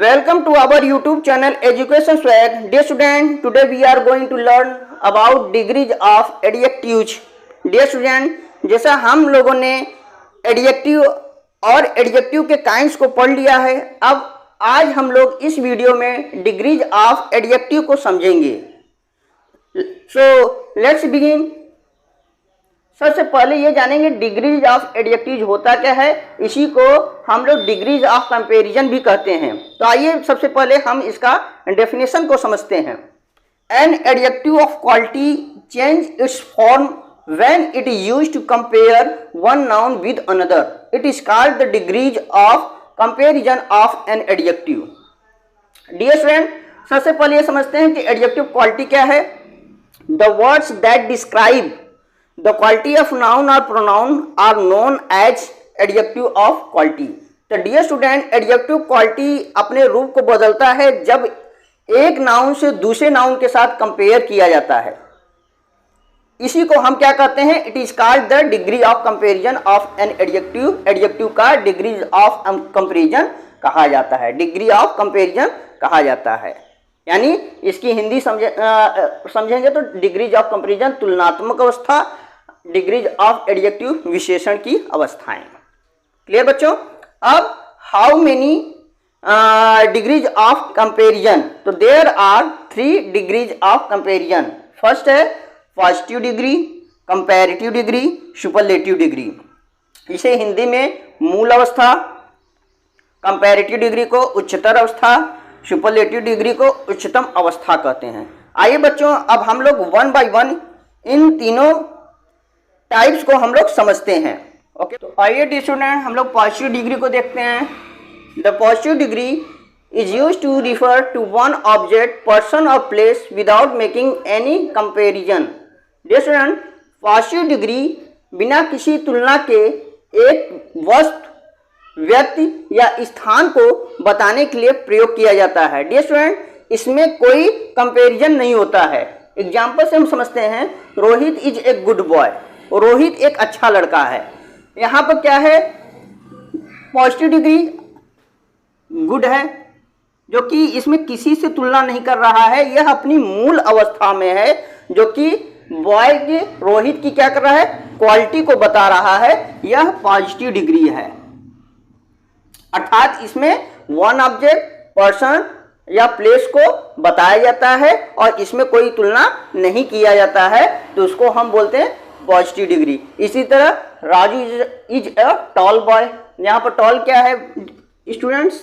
Welcome to our YouTube channel Education Swag. Dear student, today we are going to learn about degrees of adjectives. Dear student, जैसा हम लोगों ने adjective और adjective के kinds को पढ़ लिया है, अब आज हम लोग इस वीडियो में डिग्रीज ऑफ एडजेक्टिव को समझेंगे. So let's begin. सबसे पहले ये जानेंगे डिग्रीज ऑफ एडजेक्टिव होता क्या है. इसी को हम लोग डिग्रीज ऑफ कंपैरिजन भी कहते हैं. तो आइए सबसे पहले हम इसका डेफिनेशन को समझते हैं. An adjective of quality change its form when it is used to compare one noun with another. It is called the degrees of comparison of an adjective. Dear student, सबसे पहले ये समझते हैं कि एडजेक्टिव क्वालिटी क्या है. The words that describe the quality of noun or pronoun are known as adjective of quality. तो dear student, adjective quality अपने रूप को बदलता है जब एक नाउन से दूसरे नाउन के साथ कंपेयर किया जाता है. इसी को हम क्या कहते हैं, it is called the degree of comparison of an adjective. Adjective का डिग्री ऑफ कंपैरिजन कहा जाता है, डिग्री ऑफ कंपैरिजन कहा जाता है. यानी इसकी हिंदी समझेंगे तो डिग्रीज ऑफ कंपैरिजन तुलनात्मक अवस्था, डिग्रीज ऑफ एडजेक्टिव विशेषण की अवस्थाएं. क्लियर बच्चों. अब how many degrees of comparison. तो there are 3 degrees of comparison. First है positive degree, comparative degree, superlative degree. इसे हिंदी में मूल अवस्था, कंपैरेटिव डिग्री को उच्चतर अवस्था, सुपरलेटिव डिग्री को उच्चतम अवस्था कहते हैं. आइए बच्चों, अब हम लोग वन बाय वन इन तीनों टाइप्स को हम लोग समझते हैं. ओके, तो आइए डी स्टूडेंट, हम लोग पॉजिटिव डिग्री को देखते हैं. The positive degree is used to refer to one object, person और place without making any comparison. Dear student, positive degree बिना किसी तुलना के एक वस्तु, व्यक्ति या स्थान को बताने के लिए प्रयोग किया जाता है. डी स्टूडेंट, इसमें कोई कंपैरिजन नहीं होता है. एग्जाम्पल से हम समझते हैं, Rohit is a good boy. Rohit एक अच्छा लड़का है. यहाँ पर क्या है, पॉजिटिव डिग्री गुड है, जो कि इसमें किसी से तुलना नहीं कर रहा है. यह अपनी मूल अवस्था में है, जो कि बॉय की, रोहित की क्या कर रहा है, क्वालिटी को बता रहा है. यह पॉजिटिव डिग्री है. अर्थात इसमें वन ऑब्जेक्ट, पर्सन या प्लेस को बताया जाता है और इसमें कोई तुलना नहीं किया जाता है, तो उसको हम बोलते हैं पॉजिटिव डिग्री. इसी तरह Raju is a tall boy. यहाँ पर टॉल क्या है स्टूडेंट्स,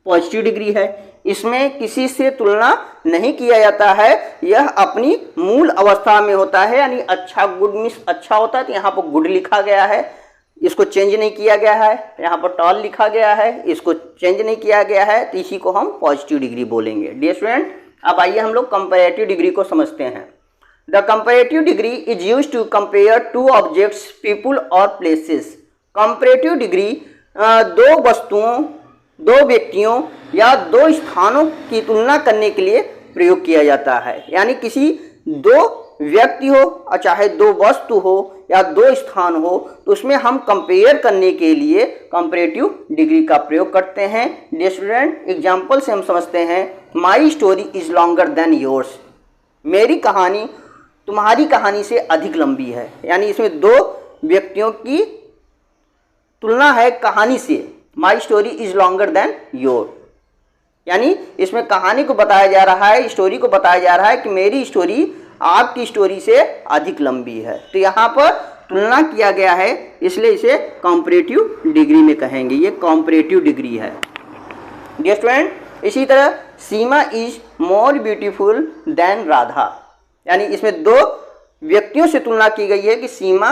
पॉजिटिव डिग्री है. इसमें किसी से तुलना नहीं किया जाता है. यह अपनी मूल अवस्था में होता है. यानी अच्छा, गुड मीन्स अच्छा होता है, तो यहाँ पर गुड लिखा गया है, इसको चेंज नहीं किया गया है. यहाँ पर टॉल लिखा गया है, इसको चेंज नहीं किया गया है, तो इसी को हम पॉजिटिव डिग्री बोलेंगे. डियर स्टूडेंट, अब आइए हम लोग कंपैरेटिव डिग्री को समझते हैं. The comparative degree is used to compare two objects, people और प्लेसेस. कंपैरेटिव डिग्री दो वस्तुओं, दो व्यक्तियों या दो स्थानों की तुलना करने के लिए प्रयोग किया जाता है. यानी किसी दो व्यक्ति हो और चाहे दो वस्तु हो या दो स्थान हो, तो उसमें हम कंपेयर करने के लिए कंपैरेटिव डिग्री का प्रयोग करते हैं. डियर स्टूडेंट, एग्जाम्पल से हम समझते हैं, my story is longer than yours. मेरी कहानी तुम्हारी कहानी से अधिक लंबी है. यानी इसमें दो व्यक्तियों की तुलना है कहानी से. My story is longer than your, यानी इसमें कहानी को बताया जा रहा है, स्टोरी को बताया जा रहा है कि मेरी स्टोरी आपकी स्टोरी से अधिक लंबी है. तो यहाँ पर तुलना किया गया है, इसलिए इसे कंपैरेटिव डिग्री में कहेंगे. ये कंपैरेटिव डिग्री है. डियर स्टूडेंट, इसी तरह Seema is more beautiful than Radha. यानी इसमें दो व्यक्तियों से तुलना की गई है कि सीमा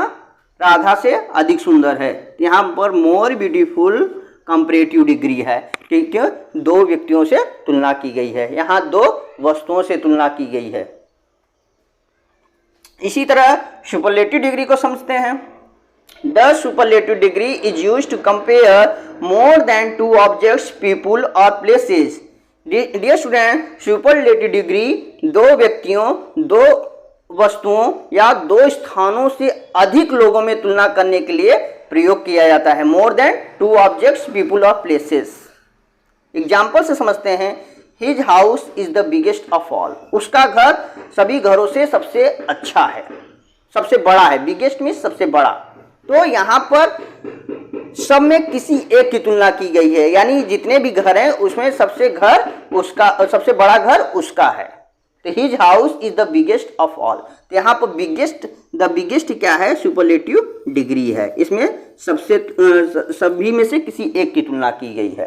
राधा से अधिक सुंदर है. यहाँ पर मोर ब्यूटीफुल कंपैरेटिव डिग्री है, ठीक है, दो व्यक्तियों से तुलना की गई है. यहाँ दो वस्तुओं से तुलना की गई है. इसी तरह सुपरलेटिव डिग्री को समझते हैं. The superlative degree is used to compare more than two objects, people और places. Dear student, superlative degree दो व्यक्तियों, दो वस्तुओं या दो स्थानों से अधिक लोगों में तुलना करने के लिए प्रयोग किया जाता है. मोर देन टू ऑब्जेक्ट्स, पीपुल और प्लेसेस. एग्जाम्पल से समझते हैं। His house is the biggest of all, उसका घर सभी घरों से सबसे अच्छा है, सबसे बड़ा है। बिगेस्ट मीन्स सबसे बड़ा। तो यहाँ पर सब में किसी एक की तुलना की गई है, यानी जितने भी घर हैं उसमें सबसे सबसे बड़ा घर उसका है। तो his house is the biggest of all. तो यहाँ पर द बिगेस्ट क्या है? सुपरलेटिव डिग्री है, इसमें सभी में से किसी एक की तुलना की गई है।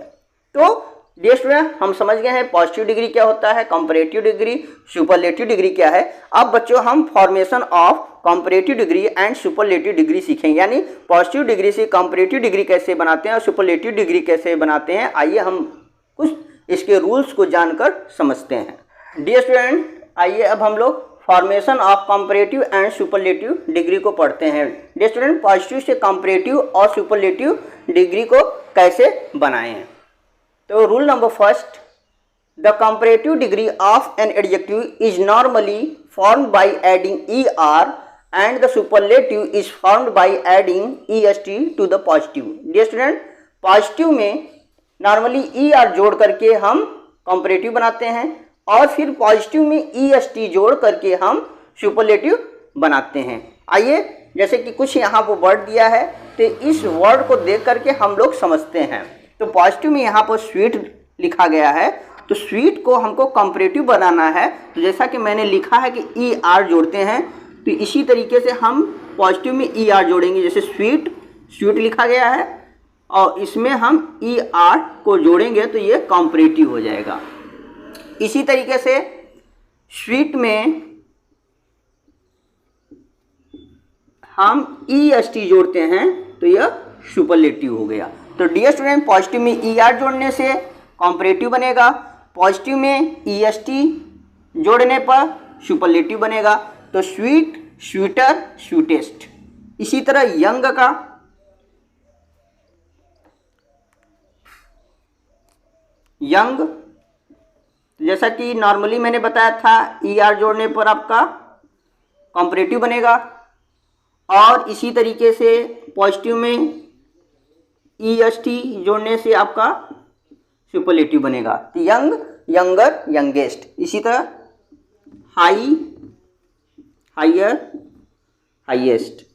तो डियर स्टूडेंट, हम समझ गए हैं पॉजिटिव डिग्री क्या होता है, कंपैरेटिव डिग्री, सुपरलेटिव डिग्री क्या है। अब बच्चों हम formation of comparative degree and superlative degree सीखेंगे, यानी पॉजिटिव डिग्री से कंपैरेटिव डिग्री कैसे बनाते हैं और सुपरलेटिव डिग्री कैसे बनाते हैं। आइए हम कुछ इसके रूल्स को जानकर समझते हैं। डियर स्टूडेंट, आइए अब हम लोग formation of comparative and superlative degree को पढ़ते हैं। डियर स्टूडेंट, पॉजिटिव से कंपैरेटिव और सुपरलेटिव डिग्री को कैसे बनाएं। तो rule number first, the comparative degree of an adjective is normally formed by adding ER and the superlative is formed by adding EST to the positive. Dear student, positive में normally ER जोड़ करके हम comparative बनाते हैं और फिर positive में EST जोड़ करके हम सुपरलेटिव बनाते हैं। आइए, जैसे कि कुछ यहाँ पर वर्ड दिया है तो इस वर्ड को देख करके हम लोग समझते हैं। तो पॉजिटिव में यहाँ पर स्वीट लिखा गया है, तो स्वीट को हमको कंपैरेटिव बनाना है। तो जैसा कि मैंने लिखा है कि ER जोड़ते हैं, तो इसी तरीके से हम पॉजिटिव में ER जोड़ेंगे। जैसे स्वीट लिखा गया है और इसमें हम ER को जोड़ेंगे तो ये कंपैरेटिव हो जाएगा। इसी तरीके से स्वीट में हम EST जोड़ते हैं तो यह सुपरलेटिव हो गया। तो डियर स्टूडेंट, पॉजिटिव में ER जोड़ने से कंपैरेटिव बनेगा, पॉजिटिव में EST जोड़ने पर सुपरलेटिव बनेगा। तो स्वीट, स्वीटर, स्वीटेस्ट। इसी तरह यंग का यंग, जैसा कि नॉर्मली मैंने बताया था ER जोड़ने पर आपका कंपैरेटिव बनेगा और इसी तरीके से पॉजिटिव में EST जोड़ने से आपका सुपरलेटिव बनेगा। तो यंग, यंगर, यंगेस्ट। इसी तरह हाई, हायर, हाईएस्ट।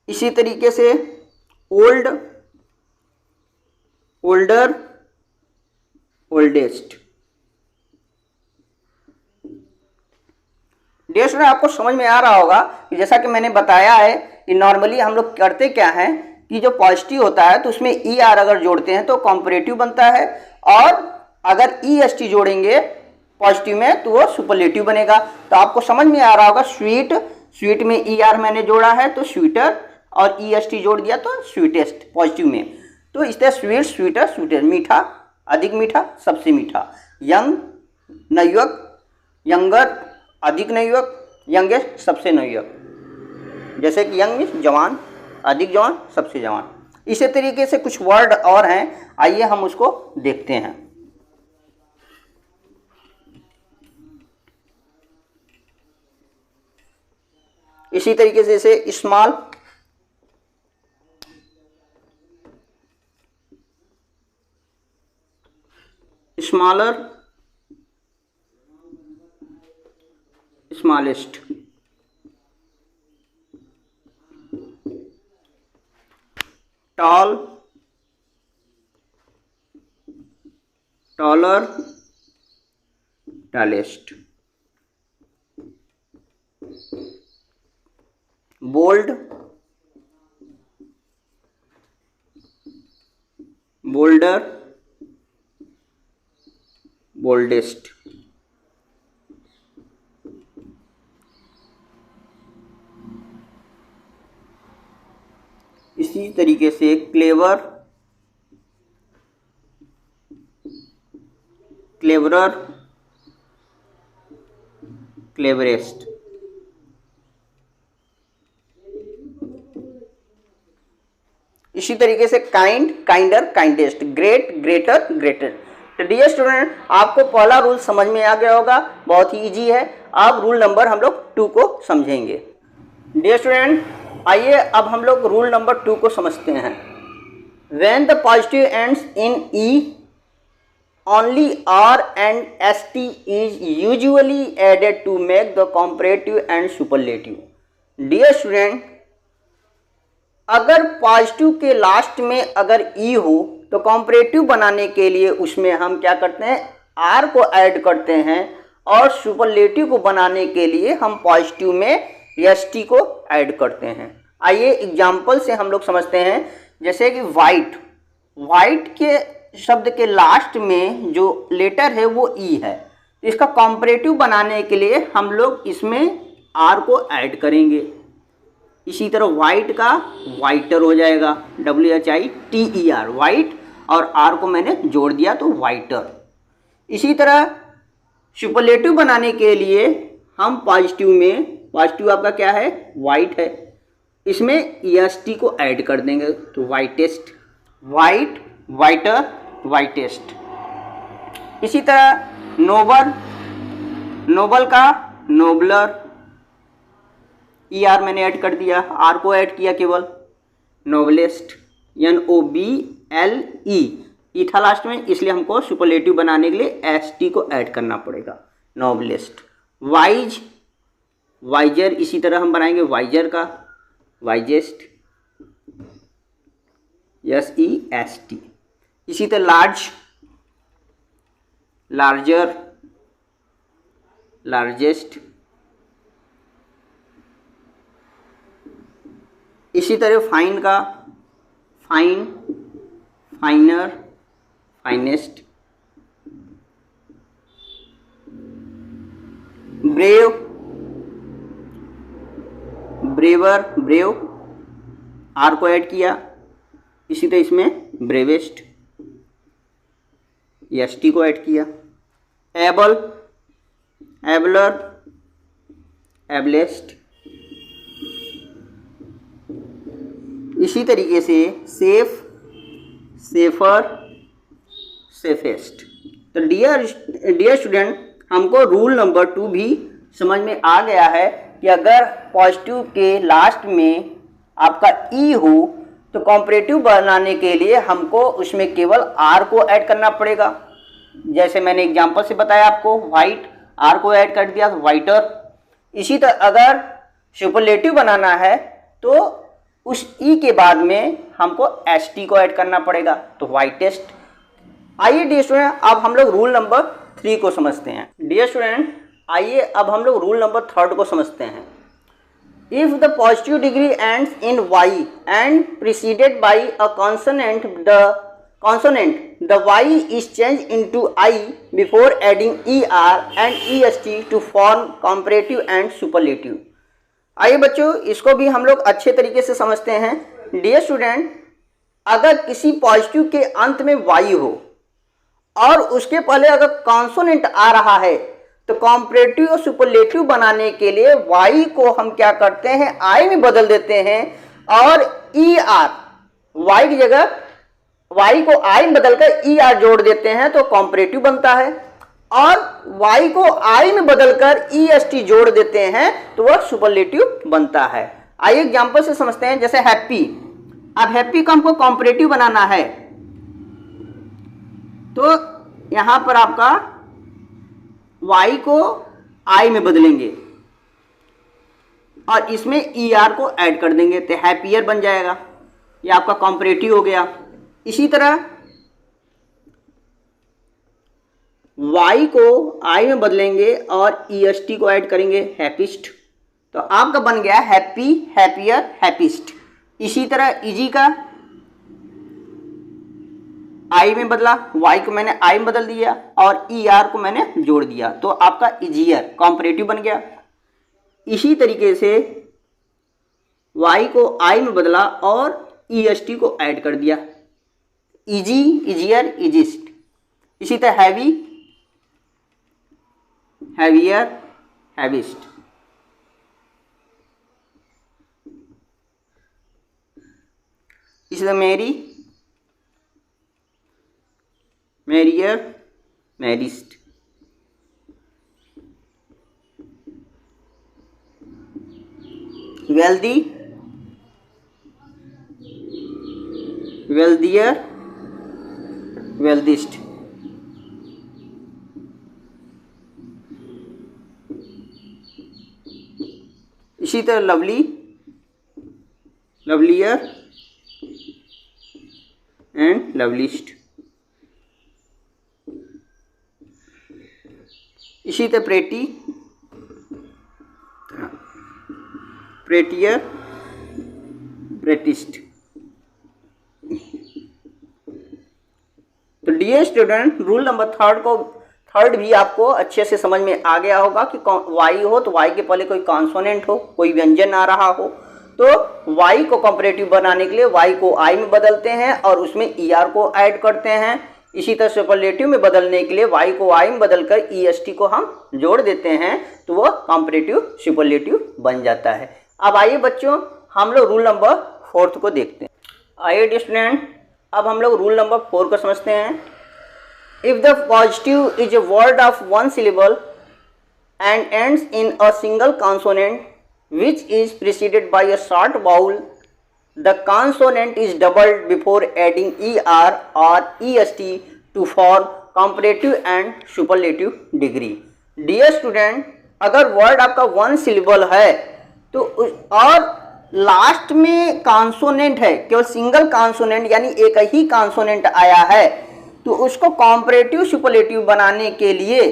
इसी तरीके से old, older, oldest. Dear student, आपको समझ में आ रहा होगा कि जैसा कि मैंने बताया है कि नॉर्मली हम लोग करते क्या है कि जो पॉजिटिव होता है तो उसमें ER अगर जोड़ते हैं तो कंपैरेटिव बनता है और अगर EST जोड़ेंगे पॉजिटिव में तो वो सुपरलेटिव बनेगा। तो आपको समझ में आ रहा होगा स्वीट में ER मैंने जोड़ा है तो स्वीटर और EST जोड़ दिया तो स्वीटेस्ट पॉजिटिव में। तो इस तरह स्वीट, स्वीटर, स्वीटेस्ट। मीठा, अधिक मीठा, सबसे मीठा। यंग, नवयुवक, यंगर, अधिक नवयुवक, यंगेस्ट, सबसे नवयुवक। जैसे कि यंग मीन्स जवान, अधिक जवान, सबसे जवान। इसी तरीके से कुछ वर्ड और हैं, आइए हम उसको देखते हैं। इसी तरीके से जैसे small, smaller, smallest. Tall, taller, tallest. Bold, bolder, boldest. इसी तरीके से क्लेवर, क्लेवरर, क्लेवरेस्ट। इसी तरीके से kind, kinder, kindest. Great, greater, greatest. तो डियर स्टूडेंट, आपको पहला रूल समझ में आ गया होगा, बहुत ही इजी है। अब रूल नंबर हम लोग 2 को समझेंगे। डियर स्टूडेंट, आइए अब हम लोग रूल नंबर 2 को समझते हैं। When the positive ends in E, only R and ST is usually added to make the comparative and superlative. Dear student, अगर पॉजिटिव के लास्ट में अगर ई हो तो कॉम्परेटिव बनाने के लिए उसमें हम क्या करते हैं, आर को ऐड करते हैं, और सुपरलेटिव को बनाने के लिए हम पॉजिटिव में एस टी को ऐड करते हैं। आइए एग्जाम्पल से हम लोग समझते हैं। जैसे कि वाइट, वाइट के शब्द के लास्ट में जो लेटर है वो ई है, तो इसका कॉम्परेटिव बनाने के लिए हम लोग इसमें आर को ऐड करेंगे। इसी तरह वाइट का वाइटर हो जाएगा, WHITER, वाइट, और आर को मैंने जोड़ दिया तो वाइटर। इसी तरह सुपरलेटिव बनाने के लिए हम पॉजिटिव में, पॉजिटिव आपका क्या है, वाइट है, इसमें EST को ऐड कर देंगे तो वाइटेस्ट, वाइट, वाइटर, वाइटेस्ट। इसी तरह नोबल, नोबल का नोबलर, ER मैंने ऐड कर दिया, आर को ऐड किया केवल, नोबलेस्ट, NOBLE, ई था लास्ट में, इसलिए हमको सुपरलेटिव बनाने के लिए ST को ऐड करना पड़ेगा, नोबलेस्ट। वाइज, वाइजर, इसी तरह हम बनाएंगे वाइजर का वाइजेस्ट, SEST। इसी तरह लार्ज, लार्जर, लार्जेस्ट। इसी तरह फाइन का fine, finer, finest. Brave, braver, brave, R को ऐड किया, इसी तरह इसमें ब्रेवेस्ट, ST को ऐड किया। Able, abler, ablest. इसी तरीके से सेफ, सेफर, सेफेस्ट। तो डियर स्टूडेंट, हमको रूल नंबर 2 भी समझ में आ गया है कि अगर पॉजिटिव के लास्ट में आपका ई हो तो कॉम्परेटिव बनाने के लिए हमको उसमें केवल आर को ऐड करना पड़ेगा। जैसे मैंने एग्जांपल से बताया आपको, वाइट, आर को ऐड कर दिया तो वाइटर। इसी तरह अगर सुपरलेटिव बनाना है तो उस ई के बाद में हमको ST को ऐड करना पड़ेगा तो वाइटेस्ट। आइए डियर स्टूडेंट, अब हम लोग रूल नंबर 3 को समझते हैं। डियर स्टूडेंट, आइए अब हम लोग रूल नंबर 3 को समझते हैं। If the positive degree ends in Y and preceded by a consonant, the Y is changed into I before adding ER and EST to form comparative and superlative। आइए बच्चों, इसको भी हम लोग अच्छे तरीके से समझते हैं। डियर स्टूडेंट, अगर किसी पॉजिटिव के अंत में Y हो और उसके पहले अगर कॉन्सोनेंट आ रहा है तो कॉम्परेटिव और सुपरलेटिव बनाने के लिए Y को हम क्या करते हैं, I में बदल देते हैं, और ER, Y की जगह Y को I में बदलकर ER जोड़ देते हैं तो कॉम्परेटिव बनता है, और Y को I में बदलकर EST जोड़ देते हैं तो वह सुपरलेटिव बनता है। आइए एग्जांपल से समझते हैं। जैसे हैप्पी, अब हैप्पी को हमको कॉम्परेटिव बनाना है तो यहां पर आपका Y को I में बदलेंगे और इसमें ER को ऐड कर देंगे तो हैप्पियर बन जाएगा, ये आपका कॉम्परेटिव हो गया। इसी तरह Y को I में बदलेंगे और EST को ऐड करेंगे, हैप्पीस्ट, तो आपका बन गया हैप्पी, हैप्पियर, हैप्पीस्ट। इसी तरह इजी का I में बदला, Y को मैंने I में बदल दिया और ER को मैंने जोड़ दिया तो आपका इजियर, कॉम्परेटिव बन गया। इसी तरीके से Y को I में बदला और EST को ऐड कर दिया, इजी, इजियर, इजिस्ट। इसी तरह हैवी, हैवियर, हैविस्ट। इसी तरह merry, merrier, merriest. Wealthy, wealthier, wealthiest. इसी तरह लवली, लवलियर एंड लवलिस्ट। इसी तरह प्रेटी, प्रेटियर, प्रेटिस्ट। तो dear student, rule number third भी आपको अच्छे से समझ में आ गया होगा कि वाई हो तो वाई के पहले कोई कॉन्सोनेंट हो, कोई व्यंजन आ रहा हो, तो वाई को कंपैरेटिव बनाने के लिए वाई को आई में बदलते हैं और उसमें ER को ऐड करते हैं। इसी तरह सुपरलेटिव में बदलने के लिए वाई को आई में बदलकर EST को हम जोड़ देते हैं, तो वो कंपैरेटिव सुपरलेटिव बन जाता है। अब आइए बच्चों, हम लोग रूल नंबर 4 को देखते हैं। आइए स्टूडेंट, अब हम लोग रूल नंबर 4 को समझते हैं। If the positive is a word of one syllable and ends in a single consonant which is preceded by a short vowel, the consonant is doubled before adding ER or EST to form comparative and superlative degree. Dear student, अगर word आपका one syllable है तो और last में consonant है, केवल single consonant यानी एक ही कॉन्सोनेंट आया है, तो उसको कॉम्परेटिव सुपरलेटिव बनाने के लिए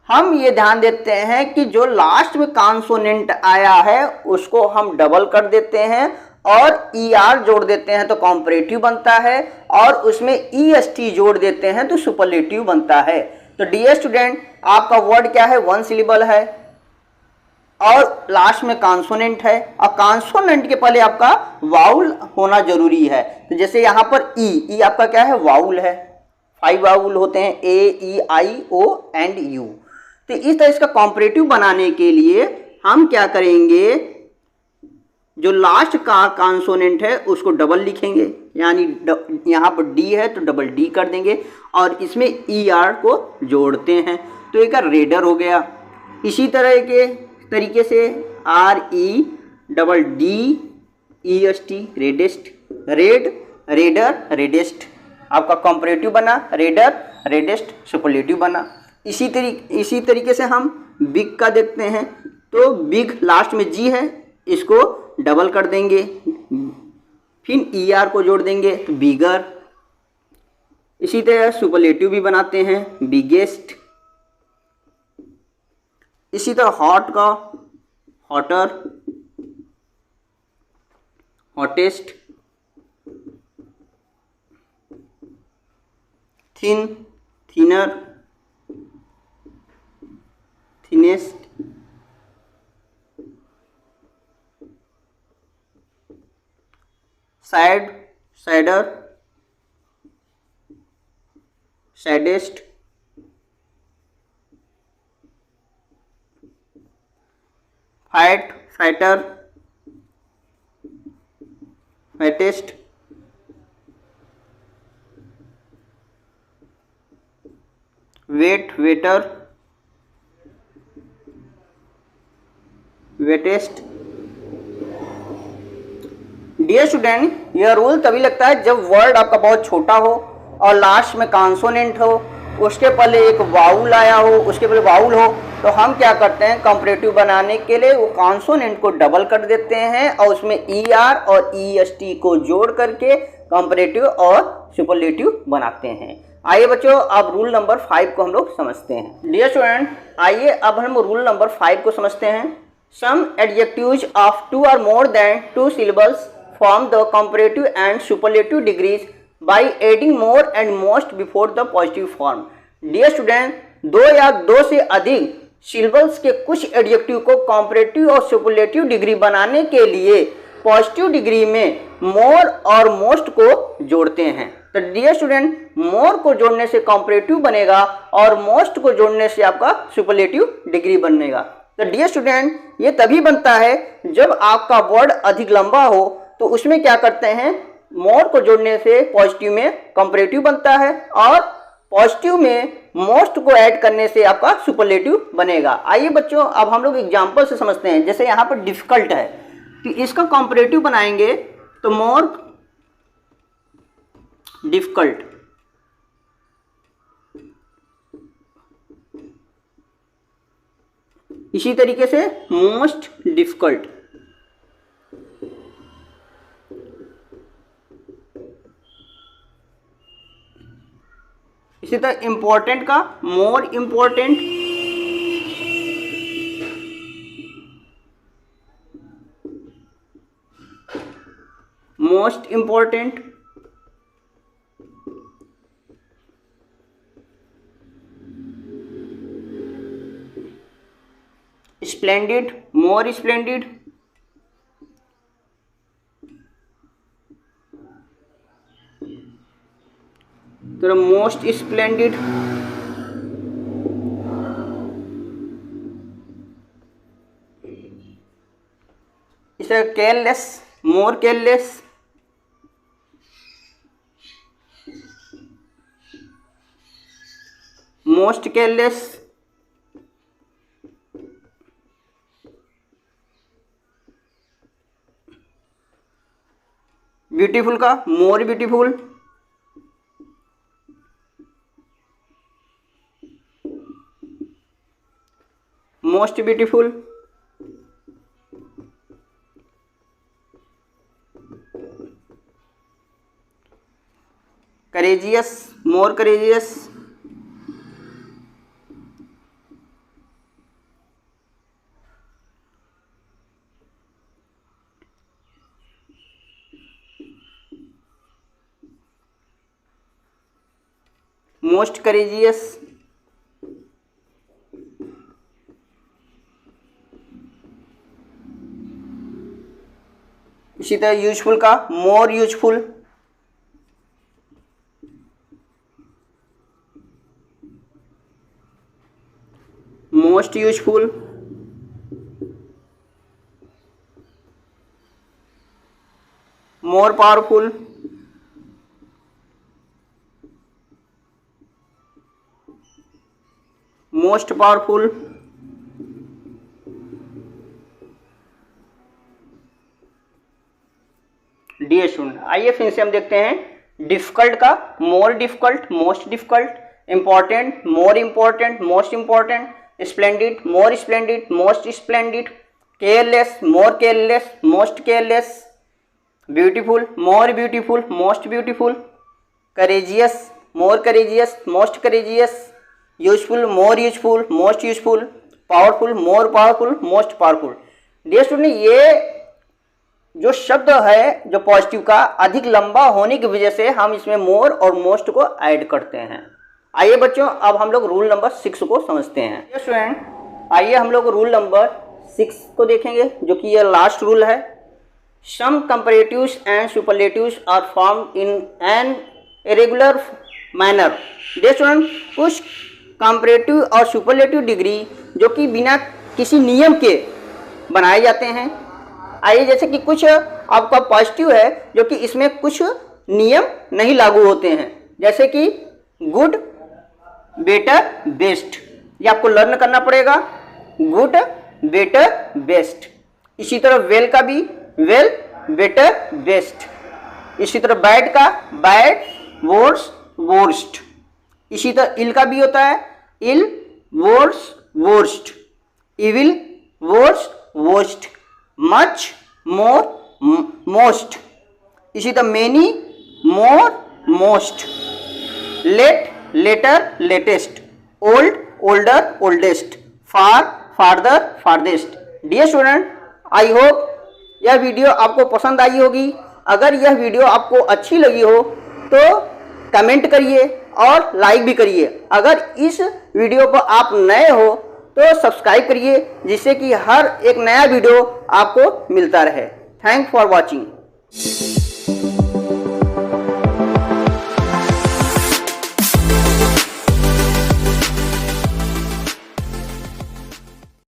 हम ये ध्यान देते हैं कि जो लास्ट में कॉन्सोनेंट आया है उसको हम डबल कर देते हैं और ER जोड़ देते हैं तो कॉम्परेटिव बनता है, और उसमें EST जोड़ देते हैं तो सुपरलेटिव बनता है। तो डियर स्टूडेंट, आपका वर्ड क्या है, वन सिलेबल है और लास्ट में कॉन्सोनेंट है, और कॉन्सोनेंट के पहले आपका वाउल होना जरूरी है। तो जैसे यहाँ पर ई आपका क्या है, वाउल है। 5 वाउल होते हैं, A-E-I-O एंड U। तो इस तरह इसका कॉम्परेटिव बनाने के लिए हम क्या करेंगे, जो लास्ट का कॉन्सोनेंट है उसको डबल लिखेंगे, यानी यहाँ पर D है तो डबल D कर देंगे और इसमें ER को जोड़ते हैं, तो एक रेडर हो गया। इसी तरह के तरीके से REDD-EST, reddest, red, raider, reddest, आपका कॉम्परेटिव बना, रेडर, रेडेस्ट, सुपरलेटिव बना। इसी तरीके से हम बिग का देखते हैं, तो बिग लास्ट में G है, इसको डबल कर देंगे, फिर ER को जोड़ देंगे तो बिगर। इसी तरह सुपरलेटिव भी बनाते हैं, बिगेस्ट। इसी तरह हॉट का hotter, hottest, thin, thinner, thinnest, sad, sadder, saddest, fat, fatter, fattest, wet, wetter, wettest. Dear student, यह रूल तभी लगता है जब वर्ड आपका बहुत छोटा हो और लास्ट में कॉन्सोनेंट हो, उसके पहले एक वाउल आया हो, उसके पहले वाउल हो, तो हम क्या करते हैं, कंपैरेटिव बनाने के लिए वो कॉन्सोनेंट को डबल कर देते हैं और उसमें ER और EST को जोड़ करके कंपैरेटिव और सुपरलेटिव बनाते हैं। आइए बच्चों, अब रूल नंबर 5 को हम लोग समझते हैं। डियर स्टूडेंट, आइए अब हम रूल नंबर 5 को समझते हैं। Some adjectives of 2 or more than 2 syllables form the comparative and superlative degrees by adding more and most before the positive form. Dear student, 2 या 2 से अधिक सिलेबल्स के कुछ एडजेक्टिव को कंपैरेटिव और सुपरलेटिव डिग्री बनाने के लिए पॉजिटिव डिग्री में मोर और मोस्ट को जोड़ते हैं। तो डियर स्टूडेंट, मोर को जोड़ने से कंपैरेटिव बनेगा और मोस्ट को जोड़ने से आपका सुपरलेटिव डिग्री बनेगा। तो डियर स्टूडेंट, ये तभी बनता है जब आपका वर्ड अधिक लंबा हो, तो उसमें क्या करते हैं, मोर को जोड़ने से पॉजिटिव में कंपैरेटिव बनता है और पॉजिटिव में मोस्ट को ऐड करने से आपका सुपरलेटिव बनेगा। आइए बच्चों, अब हम लोग एग्जांपल से समझते हैं। जैसे यहाँ पर डिफिकल्ट है, तो इसका कंपैरेटिव बनाएंगे तो मोर डिफिकल्ट, इसी तरीके से मोस्ट डिफिकल्ट, इसी तरह इंपॉर्टेंट का more important, most important, splendid more splendid, तो मोस्ट स्प्लेंडिड, इसे careless more careless, most careless, beautiful का more beautiful, most beautiful, courageous more courageous, most courageous, इसी तरह यूजफुल का more useful, most useful, more powerful, most powerful, dear student, आइए फिर से हम देखते हैं डिफिकल्ट का more difficult, most difficult, important more important, most important, splendid more splendid, most splendid, careless more careless, most careless, beautiful more beautiful, most beautiful, courageous more courageous, most courageous, useful more useful, most useful, powerful more powerful, most powerful. Dear student, ये जो शब्द है जो positive का अधिक लंबा होने की वजह से हम इसमें मोर और मोस्ट को ऐड करते हैं। आइए बच्चों, अब हम लोग रूल नंबर 6 को समझते हैं। स्टूडेंट, आइए हम लोग रूल नंबर 6 को देखेंगे, जो कि ये लास्ट रूल है। Some comparatives and superlatives are formed in an irregular manner. Dear student, कुछ कंपैरेटिव और सुपरलेटिव डिग्री जो कि बिना किसी नियम के बनाए जाते हैं। आइए, जैसे कि कुछ आपका पॉजिटिव है जो कि इसमें कुछ नियम नहीं लागू होते हैं, जैसे कि गुड, बेटर, बेस्ट, ये आपको लर्न करना पड़ेगा। Good, better, best. इसी तरह वेल का भी वेल, बेटर, बेस्ट। इसी तरह बैड का बैड, वर्स, वर्स्ट। इसी तरह इल का भी होता है ill, worse, worst, evil, worse, worst, much, more, most. इसी तरह many, more, most, late, later, latest, old, older, oldest, far, farther, farthest. Dear student, I hope यह वीडियो आपको पसंद आई होगी। अगर यह वीडियो आपको अच्छी लगी हो तो कमेंट करिए और लाइक भी करिए। अगर इस वीडियो पर आप नए हो तो सब्सक्राइब करिए, जिससे कि हर एक नया वीडियो आपको मिलता रहे। Thank for watching.